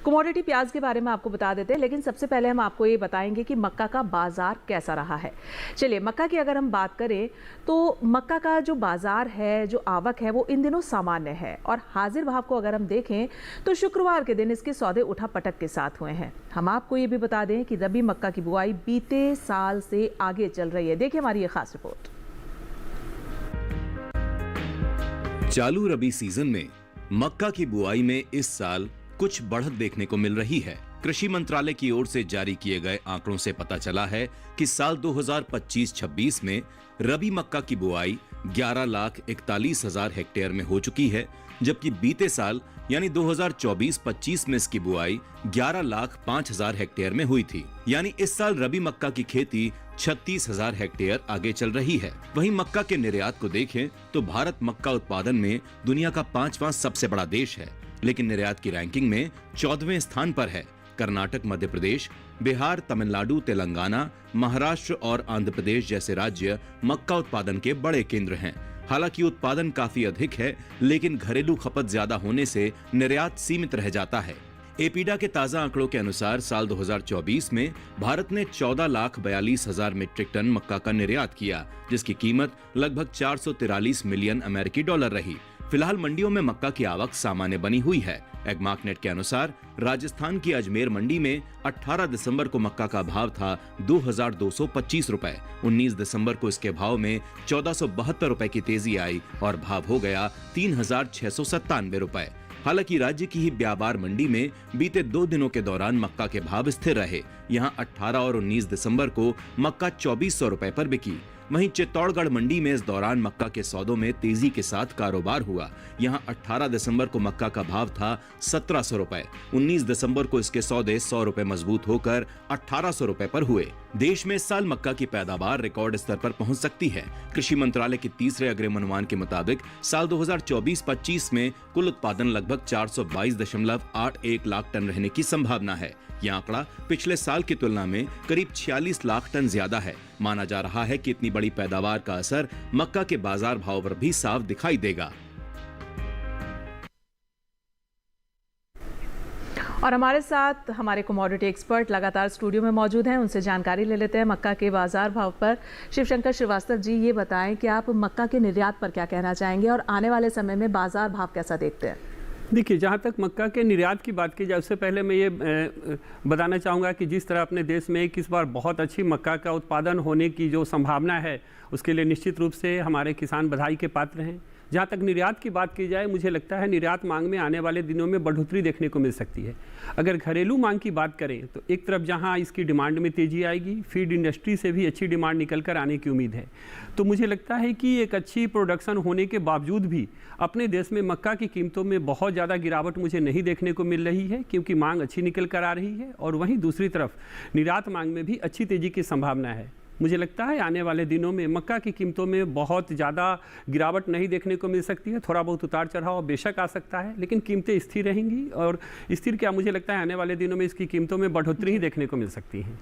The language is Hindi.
कमोडिटी प्याज के बारे में आपको बता देते हैं, लेकिन सबसे पहले हम आपको ये बताएंगे कि मक्का का बाजार कैसा रहा है। चलिए, मक्का की अगर हम बात करें तो मक्का का जो बाजार है, जो आवक है, वो इन दिनों सामान्य है और हाजिर भाव को अगर हम देखें तो शुक्रवार के दिन इसके सौदे उठा पटक के साथ हुए हैं। हम आपको ये भी बता दें कि रबी मक्का की बुआई बीते साल से आगे चल रही है। देखिए हमारी ये खास रिपोर्ट। चालू रबी सीजन में मक्का की बुआई में इस साल कुछ बढ़त देखने को मिल रही है। कृषि मंत्रालय की ओर से जारी किए गए आंकड़ों से पता चला है कि साल 2025-26 में रबी मक्का की बुआई 11,41,000 हेक्टेयर में हो चुकी है, जबकि बीते साल यानी 2024-25 में इसकी बुआई 11,05,000 हेक्टेयर में हुई थी। यानी इस साल रबी मक्का की खेती 36,000 हेक्टेयर आगे चल रही है। वहीं मक्का के निर्यात को देखें तो भारत मक्का उत्पादन में दुनिया का 5वां सबसे बड़ा देश है, लेकिन निर्यात की रैंकिंग में 14वें स्थान पर है। कर्नाटक, मध्य प्रदेश, बिहार, तमिलनाडु, तेलंगाना, महाराष्ट्र और आंध्र प्रदेश जैसे राज्य मक्का उत्पादन के बड़े केंद्र हैं। हालांकि उत्पादन काफी अधिक है, लेकिन घरेलू खपत ज्यादा होने से निर्यात सीमित रह जाता है। एपीडा के ताजा आंकड़ों के अनुसार साल 2024 में भारत ने 14,42,000 मीट्रिक टन मक्का का निर्यात किया, जिसकी कीमत लगभग 443 मिलियन अमेरिकी डॉलर रही। फिलहाल मंडियों में मक्का की आवक सामान्य बनी हुई है। एगमार्कनेट के अनुसार राजस्थान की अजमेर मंडी में 18 दिसंबर को मक्का का भाव था 2,225 रुपए। 19 दिसंबर को इसके भाव में 1,472 रुपए की तेजी आई और भाव हो गया 3,697 रुपए। हालांकि राज्य की ही ब्याबार मंडी में बीते 2 दिनों के दौरान मक्का के भाव स्थिर रहे। यहां 18 और 19 दिसंबर को मक्का 2,400 रुपए पर बिकी। वहीं चित्तौड़गढ़ मंडी में इस दौरान मक्का के सौदों में तेजी के साथ कारोबार हुआ। यहां 18 दिसंबर को मक्का का भाव था 1,700 रुपए। 19 दिसंबर को इसके सौदे 100 रुपए मजबूत होकर 1,800 रुपए पर हुए। देश में इस साल मक्का की पैदावार रिकॉर्ड स्तर पर पहुंच सकती है। कृषि मंत्रालय के तीसरे अग्रिम अनुमान के मुताबिक साल 2024-25 में कुल उत्पादन लगभग 422.81 लाख टन रहने की संभावना है। यह आंकड़ा पिछले साल की तुलना में करीब 46 लाख टन ज्यादा है। माना जा रहा है कि इतनी बड़ी पैदावार का असर मक्का के बाजार भाव पर भी साफ दिखाई देगा। और हमारे साथ हमारे कमोडिटी एक्सपर्ट लगातार स्टूडियो में मौजूद हैं, उनसे जानकारी ले लेते हैं मक्का के बाजार भाव पर। शिवशंकर श्रीवास्तव जी, ये बताएं कि आप मक्का के निर्यात पर क्या कहना चाहेंगे और आने वाले समय में बाजार भाव कैसा देखते हैं? देखिए, जहाँ तक मक्का के निर्यात की बात की जाए, उससे पहले मैं ये बताना चाहूँगा कि जिस तरह अपने देश में इस बार बहुत अच्छी मक्का का उत्पादन होने की जो संभावना है, उसके लिए निश्चित रूप से हमारे किसान बधाई के पात्र हैं। जहाँ तक निर्यात की बात की जाए, मुझे लगता है निर्यात मांग में आने वाले दिनों में बढ़ोतरी देखने को मिल सकती है। अगर घरेलू मांग की बात करें तो एक तरफ जहाँ इसकी डिमांड में तेजी आएगी, फीड इंडस्ट्री से भी अच्छी डिमांड निकल कर आने की उम्मीद है। तो मुझे लगता है कि एक अच्छी प्रोडक्शन होने के बावजूद भी अपने देश में मक्का की कीमतों में बहुत ज़्यादा गिरावट मुझे नहीं देखने को मिल रही है, क्योंकि मांग अच्छी निकल कर आ रही है और वहीं दूसरी तरफ निर्यात मांग में भी अच्छी तेजी की संभावना है। मुझे लगता है आने वाले दिनों में मक्का की कीमतों में बहुत ज़्यादा गिरावट नहीं देखने को मिल सकती है। थोड़ा बहुत उतार चढ़ाव बेशक आ सकता है, लेकिन कीमतें स्थिर रहेंगी और स्थिर क्या, मुझे लगता है आने वाले दिनों में इसकी कीमतों में बढ़ोतरी ही देखने को मिल सकती है।